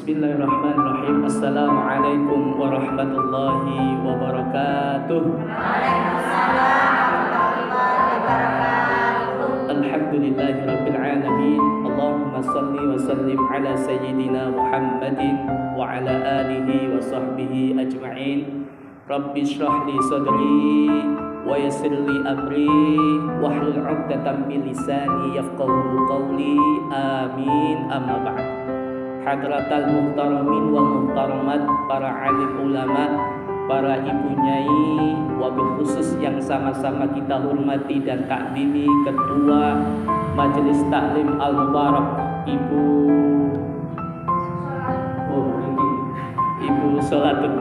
Bismillahirrahmanirrahim. Assalamualaikum warahmatullahi wabarakatuh. Waalaikumsalam warahmatullahi wabarakatuh. Alhamdulillahi rabbil alamin. Allahumma salli wa sallim ala sayyidina Muhammadin wa ala alihi wa sahbihi ajma'in. Rabbi shrah li sadri wa yassir li amri wahlul 'uqdatam min lisani yafqahu qawli. Amin. Amma ba'd. Hadratal muhtaramin wal muhtaramat, para alim ulama, para ibu nyai, wabil khusus yang sama-sama kita hormati dan takdimi, Ketua Majelis Taklim Al-Mubarak, Ibu Sholatun,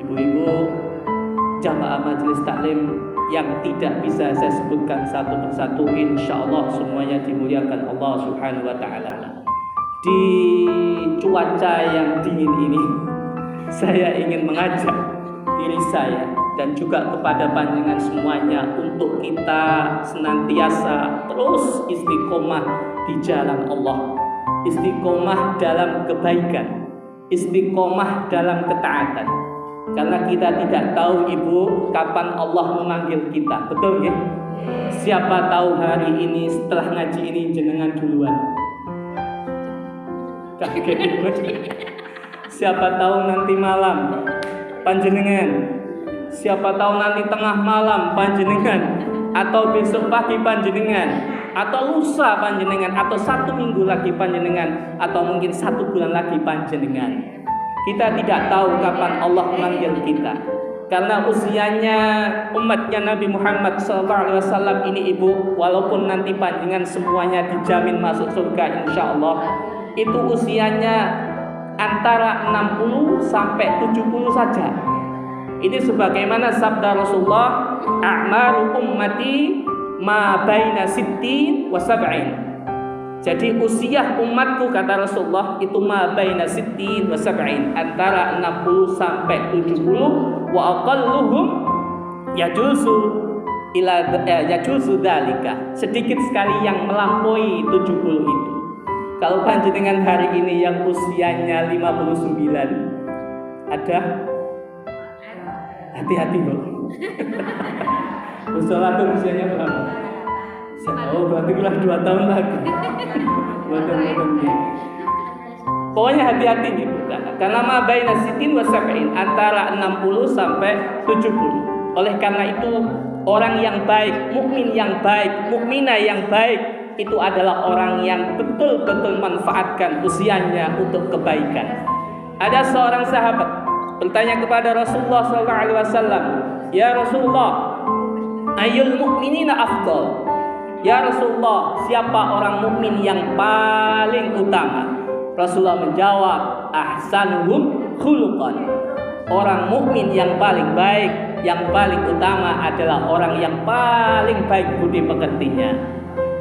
Ibu-ibu jamaah Majelis Taklim yang tidak bisa saya sebutkan satu persatu, insyaallah semuanya dimuliakan Allah Subhanahu wa Ta'ala. Di cuaca yang dingin ini, saya ingin mengajak diri saya dan juga kepada panjenengan semuanya untuk kita senantiasa terus istiqomah di jalan Allah, istiqomah dalam kebaikan, istiqomah dalam ketaatan. Karena kita tidak tahu Ibu kapan Allah memanggil kita, betul ya? Siapa tahu hari ini setelah ngaji ini jenengan duluan. Siapa tahu nanti malam panjenengan, siapa tahu nanti tengah malam panjenengan, atau besok pagi panjenengan, atau lusa panjenengan, atau 1 minggu lagi panjenengan, atau mungkin 1 bulan lagi panjenengan. Kita tidak tahu kapan Allah memanggil kita. Karena usianya umatnya Nabi Muhammad SAW ini Ibu, walaupun nanti panjenengan semuanya dijamin masuk surga insyaallah, itu usianya antara 60 sampai 70 saja. Ini sebagaimana sabda Rasulullah, a'maru ummati ma baina sittin wa sab'in. Jadi usia umatku, kata Rasulullah, itu ma baina sittin wa sab'in, antara 60 sampai 70, wa aqalluhum yajuzu dzalika. Sedikit sekali yang melampaui 70 itu. Kalau panjenengan hari ini yang usianya 59, ada? Hati-hati loh. Sholatun usianya berapa? Oh, berarti kurang 2 tahun lagi. Pokoknya hati-hati nih, karena ma baina sittin wa sab'in, antara 60 sampai 70. Oleh karena itu, orang yang baik, mukmin yang baik, mukminah yang baik, itu adalah orang yang betul-betul manfaatkan usianya untuk kebaikan. Ada seorang sahabat bertanya kepada Rasulullah SAW, ya Rasulullah, ayyul mu'minina afdal? Ya Rasulullah, siapa orang mukmin yang paling utama? Rasulullah menjawab, ahsanuhum khuluqan. Orang mukmin yang paling baik, yang paling utama adalah orang yang paling baik budi pekertinya.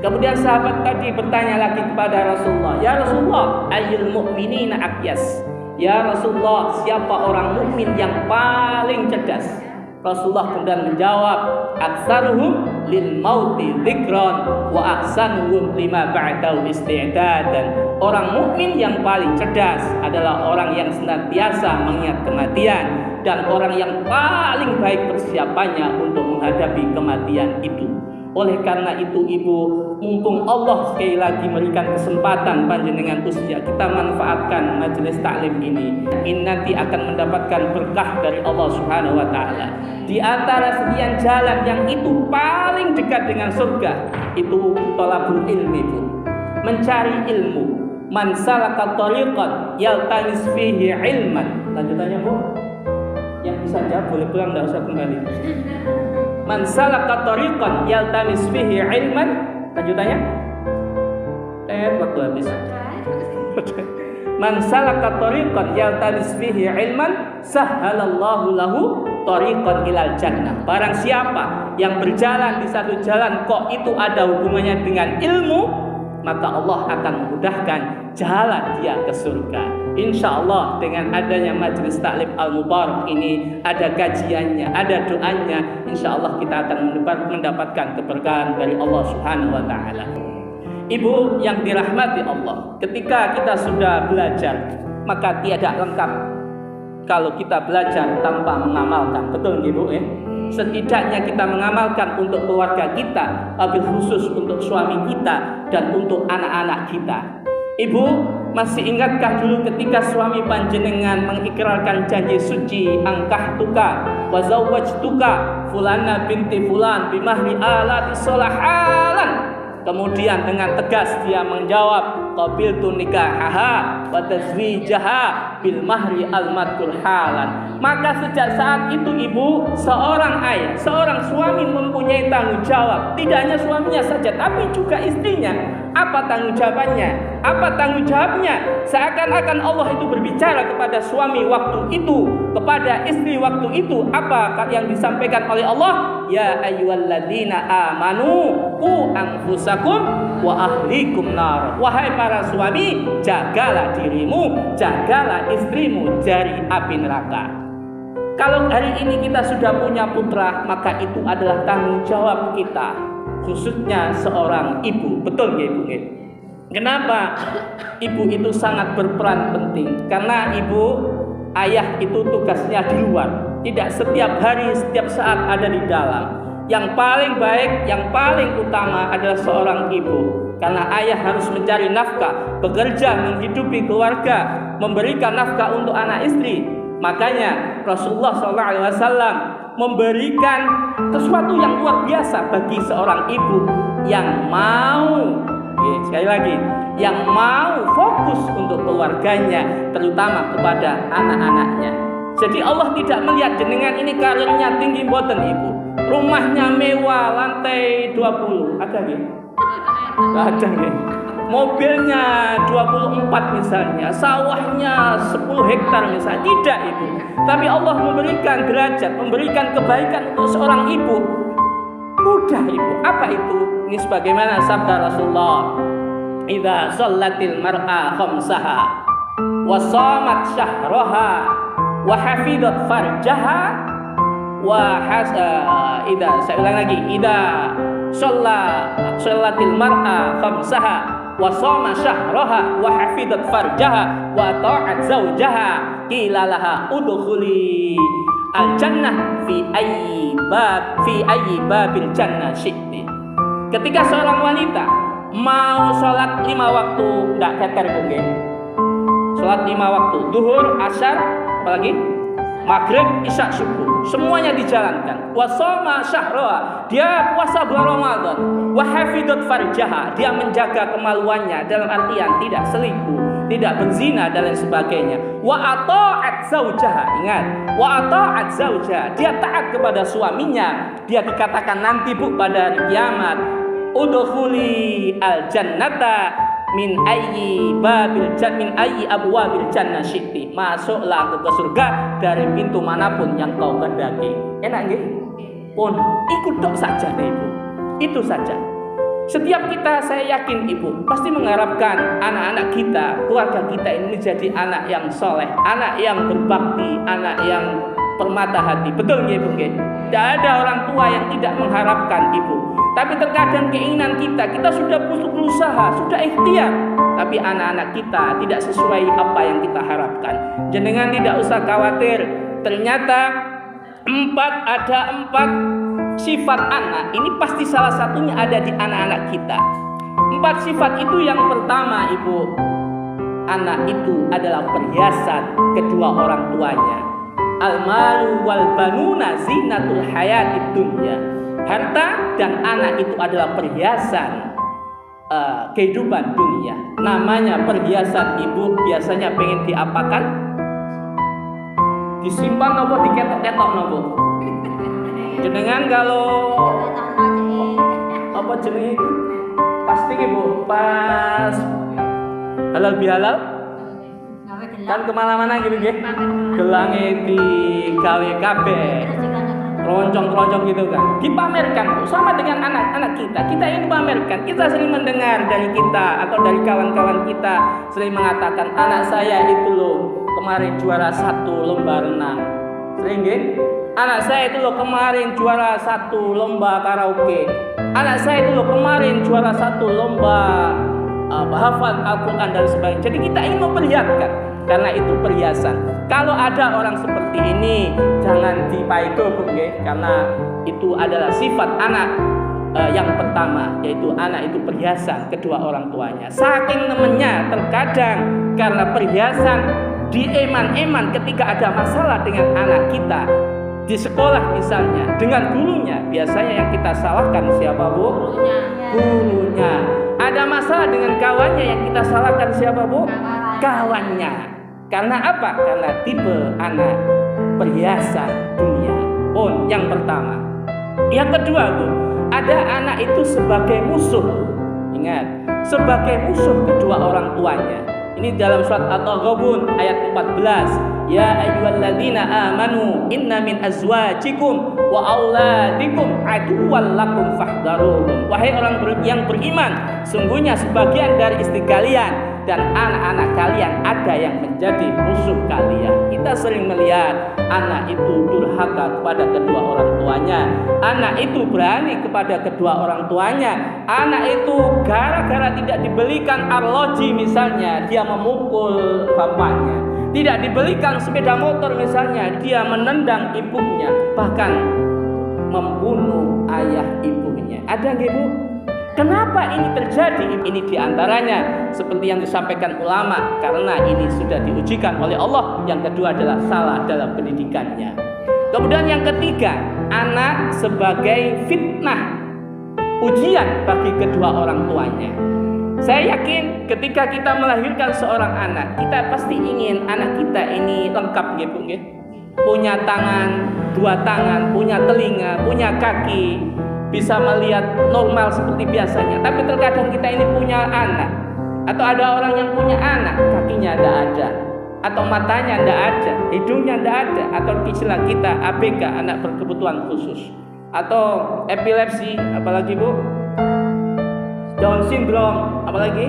Kemudian sahabat tadi bertanya lagi kepada Rasulullah, ya Rasulullah, ayyul mu'minina aqyas? Ya Rasulullah, siapa orang mukmin yang paling cerdas? Rasulullah kemudian menjawab, aksaruhum lil mauti dzikran wa aksanuhum lima ba'dahu isti'dadan. Orang mukmin yang paling cerdas adalah orang yang senantiasa mengingat kematian, dan orang yang paling baik persiapannya untuk menghadapi kematian itu. Oleh karena itu Ibu, mumpung Allah sekali lagi memberikan kesempatan panjenengan usia, kita manfaatkan majelis taklim ini. Ini nanti akan mendapatkan berkah dari Allah Subhanahu wa Ta'ala. Di antara sekian jalan yang itu paling dekat dengan surga, itu thalabul ilmi, Bu. Mencari ilmu. Man salaka thariqan yaltamis fihi ilman. Lanjutannya, Bu. Yang bisa jawab boleh pulang, enggak usah kembali. Man salaka thariqan yaltamis fihi ilman. Lanjutannya? Waktu habis. Man salaka thariqan yaltamis fihi ilman sahhalallahu lahu thariqan ilal jannah. Barang siapa yang berjalan di satu jalan kok itu ada hubungannya dengan ilmu, maka Allah akan memudahkan jalan dia ke surga. Insyaallah dengan adanya majelis taklim Al-Mubarak ini, ada kajiannya, ada doanya, insyaallah kita akan mendapatkan keberkahan dari Allah Subhanahu wa Ta'ala. Ibu yang dirahmati Allah, ketika kita sudah belajar maka tiada lengkap kalau kita belajar tanpa mengamalkan. Betul Ibu ya? Setidaknya kita mengamalkan untuk keluarga kita, wabil khusus untuk suami kita dan untuk anak-anak kita. Ibu, masih ingatkah dulu ketika suami panjenengan mengikrarkan janji suci, angkahtuka wa zawwajtuka fulana binti fulan bimahri alati solahalan. Kemudian dengan tegas dia menjawab, qabiltu nikahaha wa tazwijaha bil mahri al madkur halan. Maka sejak saat itu Ibu, seorang ayah, seorang suami mempunyai tanggung jawab. Tidak hanya suaminya saja, tapi juga istrinya. Apa tanggung jawabannya? Apa tanggung jawabnya? Seakan-akan Allah itu berbicara kepada suami waktu itu, kepada istri waktu itu. Apa yang disampaikan oleh Allah? Ya ayyuhalladzina amanu qu anfusakum wa ahlikum nar. Wahai para suami, jagalah dirimu, jagalah istrimu dari api neraka. Kalau hari ini kita sudah punya putra, maka itu adalah tanggung jawab kita, khususnya seorang ibu. Betul nggih Ibu? Kenapa ibu itu sangat berperan penting? Karena ayah itu tugasnya di luar, tidak setiap hari, setiap saat ada di dalam. Yang paling baik, yang paling utama adalah seorang ibu, karena ayah harus mencari nafkah, bekerja, menghidupi keluarga, memberikan nafkah untuk anak istri. Makanya Rasulullah SAW memberikan sesuatu yang luar biasa bagi seorang ibu yang mau, sekali lagi, yang mau fokus untuk keluarganya, terutama kepada anak-anaknya. Jadi Allah tidak melihat jenengan ini karirnya tinggi mboten Ibu, rumahnya mewah lantai 20, ada nggih? Ada nggih? Mobilnya 24 misalnya, sawahnya 10 hektar misalnya. Tidak Ibu, tapi Allah memberikan derajat, memberikan kebaikan untuk seorang ibu. Mudah Ibu. Apa itu? Ini sebagaimana sabda Rasulullah, idza shallatil mar'a khamsaha wa shamat syahraha wa hafizat farjaha wa saya ulang lagi, idza shallatil mar'a khamsaha wa shama syahraha wa hafizat farjaha wa ta'at zawjaha qila laha udkhuli al jannah fi ayyi babil jannah syi'ti. Ketika seorang wanita mau sholat 5 waktu, enggak keker mungkin, sholat 5 waktu, duhur, asar, apalagi maghrib, isya, subuh, semuanya dijalankan. Wasoma syahroha, dia puasa bulan Ramadan. Wahafidut farjaha, dia menjaga kemaluannya, dalam artian tidak selingkuh, tidak berzina dan lain sebagainya. Wa ata'at zaujaha, ingat, wa ata'at zaujaha, dia taat kepada suaminya. Dia dikatakan nanti Bu pada hari kiamat, udkhuli al jannata min ayyi abwabil jannah syi'ti. Masuklah ke surga dari pintu manapun yang kau kehendaki. Enak nggih? Pun ikut dok saja deh Ibu. Itu saja. Setiap kita, saya yakin Ibu pasti mengharapkan anak-anak kita, keluarga kita ini menjadi anak yang soleh, anak yang berbakti, anak yang permata hati. Betul nggih Ibu nggih? Tidak ada orang tua yang tidak mengharapkan Ibu. Tapi terkadang keinginan kita sudah berusaha, sudah ikhtiar, tapi anak-anak kita tidak sesuai apa yang kita harapkan. Jenengan tidak usah khawatir. Ternyata ada empat sifat anak. Ini pasti salah satunya ada di anak-anak kita. 4 sifat itu, yang pertama Ibu, anak itu adalah perhiasan kedua orang tuanya. Al-malu wal banuna zinatul hayatid dunya. Harta dan anak itu adalah perhiasan kehidupan dunia. Namanya perhiasan Ibu biasanya pengen diapakan? Disimpan nopo, diketok-ketok nopo? Jenengan kalau apa jenenge itu? Pasti Ibu pas halal bihalal kan kemana-mana gitu nggih. Gelange digawe kabeh. Keroncong-keroncong gitu kan, dipamerkan Bu. Sama dengan anak-anak kita ingin pamerkan. Kita sering mendengar dari kita atau dari kawan-kawan kita sering mengatakan, anak saya itu loh kemarin juara 1 lomba renang. Sering nggih? Anak saya itu loh kemarin juara 1 lomba karaoke. Anak saya itu loh kemarin juara 1 lomba hafal Al-Quran dan sebagainya. Jadi kita ingin memperlihatkan. karena itu perhiasan. Kalau ada orang seperti ini, jangan dipaido, karena itu adalah sifat anak yang pertama, yaitu anak itu perhiasan kedua orang tuanya. Saking nemennya, terkadang karena perhiasan di eman-eman ketika ada masalah dengan anak kita di sekolah misalnya, dengan gurunya, biasanya yang kita salahkan siapa, Bu? Gurunya. Ada masalah dengan kawannya, yang kita salahkan siapa, Bu? Kawannya. Karena apa? Karena tipe anak perhiasan dunia. Oh, yang pertama. Yang kedua, Bu, ada anak itu sebagai musuh. Ingat, sebagai musuh kedua orang tuanya. Ini dalam surat At-Taghabun ayat 14. Ya ayyuhalladzina amanu inna min azwajikum wa auladikum aduwwan lakum fahdharuhum. Wahai orang yang beriman, sungguhnya sebagian dari istri kalian dan anak-anak kalian ada yang menjadi musuh kalian. Kita sering melihat anak itu durhaka kepada kedua orang tuanya, anak itu berani kepada kedua orang tuanya, anak itu gara-gara tidak dibelikan arloji misalnya, dia memukul bapaknya, tidak dibelikan sepeda motor misalnya, dia menendang ibunya, bahkan membunuh ayah ibunya. Ada nggih, Bu? Kenapa ini terjadi? Ini diantaranya seperti yang disampaikan ulama, karena ini sudah diujikan oleh Allah. Yang kedua adalah salah dalam pendidikannya. Kemudian yang ketiga, anak sebagai fitnah, ujian bagi kedua orang tuanya. Saya yakin ketika kita melahirkan seorang anak, kita pasti ingin anak kita ini lengkap, gitu, punya tangan, dua tangan, punya telinga, punya kaki, bisa melihat normal seperti biasanya. Tapi terkadang kita ini punya anak, atau ada orang yang punya anak, kakinya tidak ada, atau matanya tidak ada, hidungnya tidak ada, atau istilah kita ABK, anak berkebutuhan khusus, atau epilepsi, apalagi, Bu, Down syndrome, apalagi,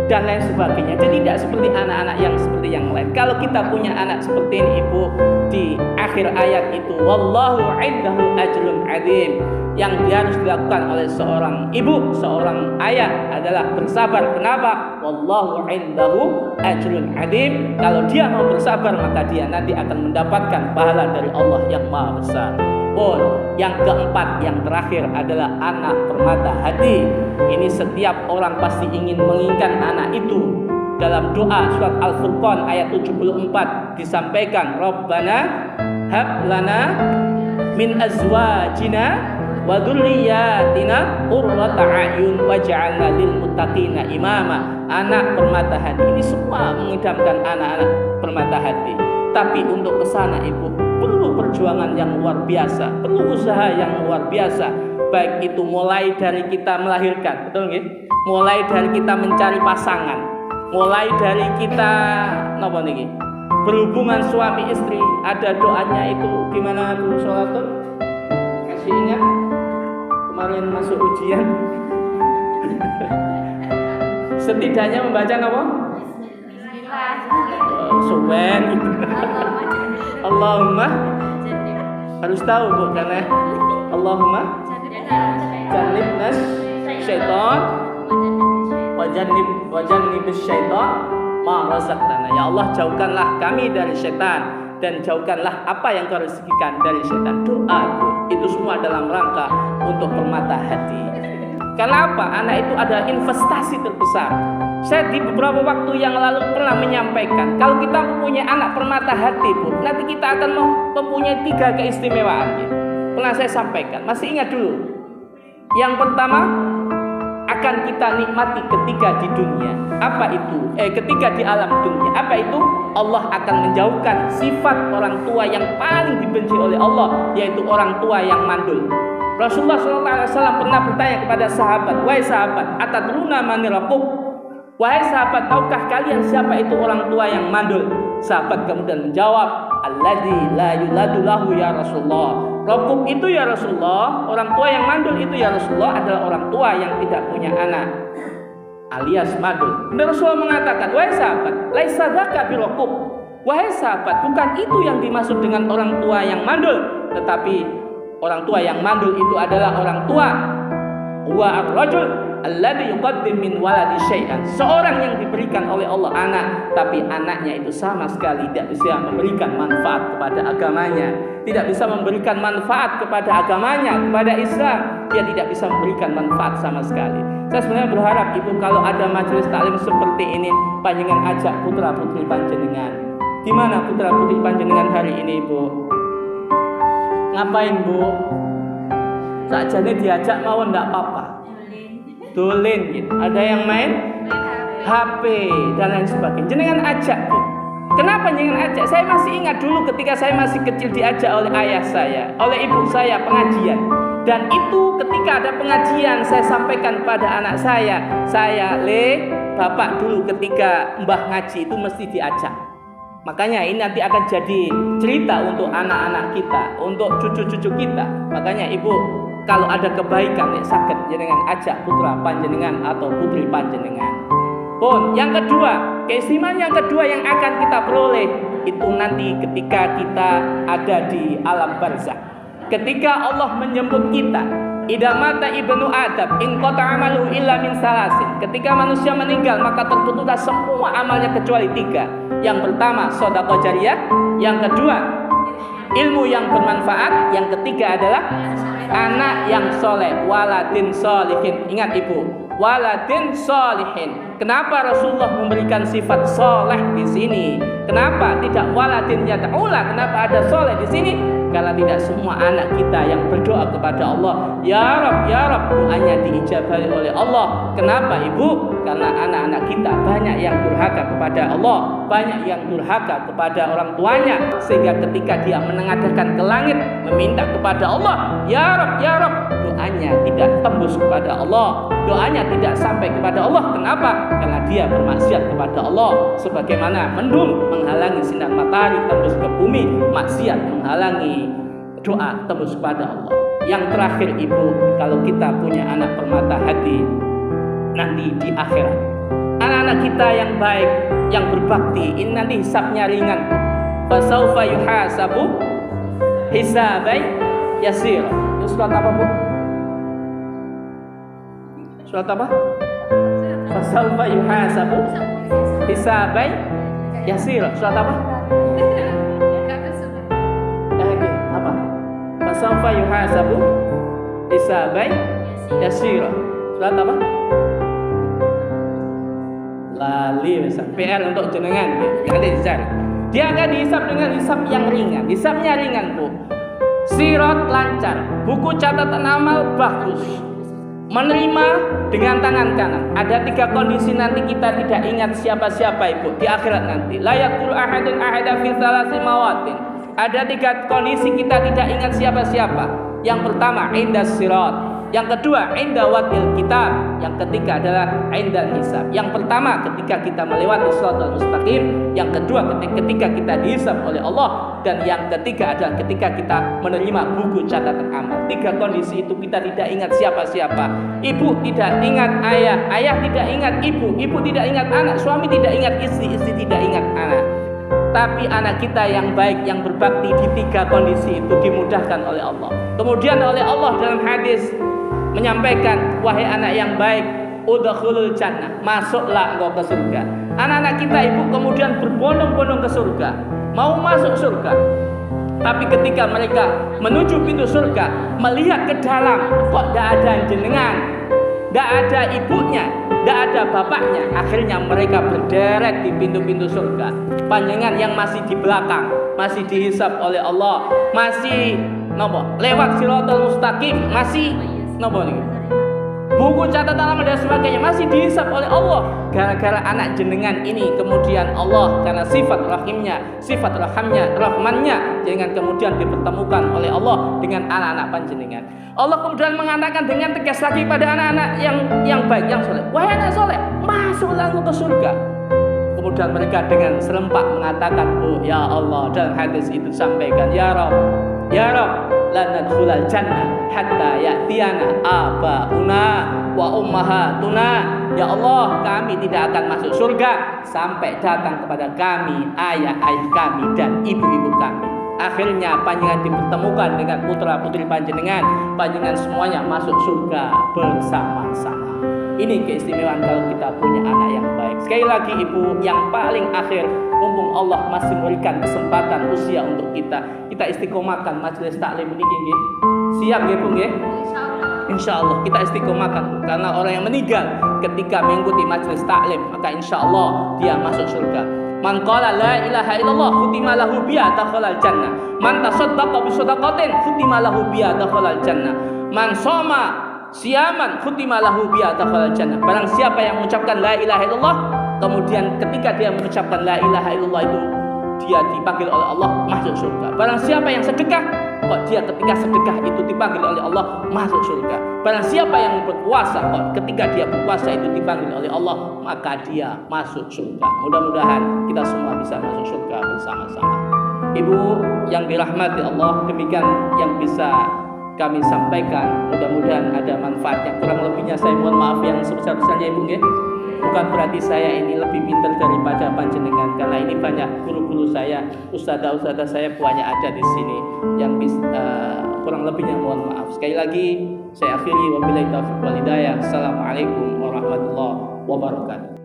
dan lain sebagainya. Jadi tidak seperti anak-anak yang seperti yang lain. Kalau kita punya anak seperti ini, Ibu, di akhir ayat itu, wallahu indahu ajrun adzim, yang harus dilakukan oleh seorang ibu, seorang ayah adalah bersabar. Kenapa? Wallahu indahu ajrun adzim. Kalau dia mau bersabar, maka dia nanti akan mendapatkan pahala dari Allah yang Maha Besar. Oh, yang keempat, yang terakhir adalah anak permata hati. Ini setiap orang pasti ingin menginginkan anak itu. Dalam doa surat Al-Furqan ayat 74 disampaikan, Rabbana hab lana min azwajina wa dzurriyyatina qurrata a'yun waj'alna lil muttaqina imama. Anak permata hati ini semua mengidamkan anak-anak permata hati. Tapi untuk kesana, Ibu, perlu perjuangan yang luar biasa, perlu usaha yang luar biasa. Baik itu mulai dari kita melahirkan, betul nggih? Mulai dari kita mencari pasangan, mulai dari kita napa niki? Berhubungan suami istri, ada doanya itu gimana, Bu Sholatun? Kasih ingat kemarin masuk ujian. Setidaknya membaca apa? Suwen itu. Allahumma harus tahu, Bu, karena Allahumma jannibnas syaitan wajannibus syaitan ma razaqtana. Ya Allah, jauhkanlah kami dari syaitan dan jauhkanlah apa yang Kau rezekikan dari syaitan. Doa, Bu, itu semua dalam rangka untuk permata hati. Kenapa? Anak itu adalah investasi terbesar. Saya di beberapa waktu yang lalu pernah menyampaikan, kalau kita mempunyai anak permata hati, Bu, nanti kita akan mempunyai 3 keistimewaan. Pernah saya sampaikan, masih ingat dulu. Yang pertama, akan kita nikmati ketika di dunia. Apa itu? Ketika di alam dunia. Apa itu? Allah akan menjauhkan sifat orang tua yang paling dibenci oleh Allah, yaitu orang tua yang mandul. Rasulullah SAW pernah bertanya kepada sahabat, wahai sahabat, atadruna manir raqub? Wahai sahabat, tahukah kalian siapa itu orang tua yang mandul? Sahabat kemudian menjawab, alladzi la yuladu lahu ya Rasulullah. Raqub itu ya Rasulullah, orang tua yang mandul itu ya Rasulullah adalah orang tua yang tidak punya anak, alias mandul. Dan Rasulullah mengatakan, wahai sahabat, laisa dzaka biraqub. Wahai sahabat, bukan itu yang dimaksud dengan orang tua yang mandul, tetapi orang tua yang mandul itu adalah orang tua wa ar-rajul alladzi yuqaddim min waladi syai'an. Seorang yang diberikan oleh Allah anak, tapi anaknya itu sama sekali tidak bisa memberikan manfaat kepada agamanya, tidak bisa memberikan manfaat kepada agamanya, kepada Islam. Dia tidak bisa memberikan manfaat sama sekali. Saya sebenarnya berharap Ibu kalau ada majelis taklim seperti ini, panjenengan ajak putra putri panjenengan. Di mana putra putri panjenengan hari ini, Ibu? Ngapain, Bu? Sakjane diajak mau ndak apa-apa. Dolen gitu. Ada yang main HP dan lain sebagainya. Jenengan ajak, Bu. Kenapa jenengan ajak? Saya masih ingat dulu ketika saya masih kecil diajak oleh ayah saya, oleh ibu saya pengajian. Dan itu ketika ada pengajian saya sampaikan pada anak saya, Bapak dulu ketika mbah ngaji itu mesti diajak. Makanya ini nanti akan jadi cerita untuk anak-anak kita, untuk cucu-cucu kita. Makanya Ibu kalau ada kebaikan sakit jenengan ajak putra panjenengan atau putri panjenengan. Pun yang kedua, keistimewaan yang kedua yang akan kita peroleh itu nanti ketika kita ada di alam barzakh. Ketika Allah menyebut kita, idza mata ibnu adam in qata amalu illa min salasin. Ketika manusia meninggal maka terputuslah semua amalnya kecuali 3. Yang pertama sedekah jariyah, yang kedua ilmu yang bermanfaat, yang ketiga adalah anak yang soleh, waladin solihin. Ingat Ibu, waladin solihin. Kenapa Rasulullah memberikan sifat soleh di sini? Kenapa tidak waladin yad'ula? Kenapa ada soleh di sini? Karena tidak semua anak kita yang berdoa kepada Allah, ya Rabb, doanya diijabahi oleh Allah. Kenapa Ibu? Karena anak-anak kita banyak yang durhaka kepada Allah, banyak yang durhaka kepada orang tuanya, sehingga ketika dia menengadahkan ke langit meminta kepada Allah, ya Rabb, doanya tidak tembus kepada Allah, doanya tidak sampai kepada Allah. Kenapa? Karena dia bermaksiat kepada Allah, sebagaimana mendung menghalangi sinar matahari tembus ke bumi, maksiat menghalangi doa tembus kepada Allah. Yang terakhir Ibu, kalau kita punya anak permata hati nanti di akhirat, anak-anak kita yang baik, yang berbakti, ini nanti hisabnya ringan. Fasaufa yuhasabu hisabai yasir. Itu surat apa, Bu? Surat apa? Fasaufa yuhasabu hisabai yasir. Surat apa? Apa? Fasaufa yuhasabu hisabai yasir. Surat apa? Lali besar. PR untuk jenengan nanti dicari. Dia akan dihisab dengan hisab yang ringan. Hisabnya ringan, Bu. Sirat lancar, buku catatan amal bagus, menerima dengan tangan kanan. Ada 3 kondisi nanti kita tidak ingat siapa-siapa Ibu di akhirat nanti. La yaqulu ahadun ahada fi thalasi mawatin. Ada 3 kondisi kita tidak ingat siapa-siapa. Yang pertama indas sirat, yang kedua inda watil kitab, yang ketiga adalah indal hisab. Yang pertama ketika kita melewati shiratal mustaqim, yang kedua ketika kita dihisab oleh Allah, dan yang ketiga adalah ketika kita menerima buku catatan amal. 3 kondisi itu kita tidak ingat siapa-siapa. Ibu tidak ingat ayah, ayah tidak ingat ibu, ibu tidak ingat anak, suami tidak ingat istri, istri tidak ingat anak. Tapi anak kita yang baik, yang berbakti di 3 kondisi itu dimudahkan oleh Allah. Kemudian oleh Allah dalam hadis menyampaikan, wahai anak yang baik, udkhulul jannah, masuklah engkau ke surga. Anak-anak kita Ibu kemudian berbondong-bondong ke surga, mau masuk surga. Tapi ketika mereka menuju pintu surga, melihat ke dalam, kok tidak ada jenengan, tidak ada ibunya, tidak ada bapaknya. Akhirnya mereka berderet di pintu-pintu surga. Panjenengan yang masih di belakang, masih dihisab oleh Allah, masih lewat shiratal mustaqim, masih buku catatan amal dan sebagainya masih dihisab oleh Allah. Gara-gara anak jenengan ini kemudian Allah karena sifat rahimnya, sifat rahmannya, jangan kemudian dipertemukan oleh Allah dengan anak-anak panjenengan. Allah kemudian mengatakan dengan tegas lagi pada anak-anak yang baik, yang soleh, wahai anak soleh, masuklah ke surga. Kemudian mereka dengan serempak mengatakan, oh ya Allah, dalam hadis itu sampaikan, ya Rabb, la nadkhulal jannah hatta ya'tiyana abauna wa ummahatuna. Ya Allah, kami tidak akan masuk surga sampai datang kepada kami ayah-ayah kami dan ibu-ibu kami. Akhirnya panjenengan dipertemukan dengan putra-putri panjenengan semuanya masuk surga bersama-sama. Ini keistimewaan kalau kita punya anak yang baik. Sekali lagi ibu, yang paling akhir, mumpung Allah masih memberikan kesempatan usia untuk kita istiqomahkan majelis taklim ini nggih. Siap nggih Bu nggih? Insya Allah kita istiqomahkan, karena orang yang meninggal ketika mengikuti majelis taklim maka insya Allah dia masuk surga. Man qala la ilaha illallah khutima lahu biha dakhalal jannah. Man tasaddaqa bi shadaqatin khutima lahu biha dakhalal jannah. Man shoma siaman khutima lahu biha dakhalal jannah. Barang siapa yang mengucapkan la ilaha illallah, kemudian ketika dia mengucapkan la ilaha illallah itu dia dipanggil oleh Allah masuk surga. Barang siapa yang sedekah, kok dia ketika sedekah itu dipanggil oleh Allah masuk surga. Barang siapa yang berpuasa, kok ketika dia berpuasa itu dipanggil oleh Allah, maka dia masuk surga. Mudah-mudahan kita semua bisa masuk surga bersama-sama. Ibu yang dirahmati Allah, demikian yang bisa kami sampaikan. Mudah-mudahan ada manfaatnya. Kurang lebihnya saya mohon maaf yang sebesar-besarnya Ibu nggih. Bukan berarti saya ini lebih pintar daripada panjenengan, karena ini banyak guru-guru saya, ustadzah-ustadzah saya banyak ada di sini. Yang kurang lebihnya mohon maaf. Sekali lagi saya akhiri wabillahi taufiq wal hidayah. Assalamualaikum warahmatullahi wabarakatuh.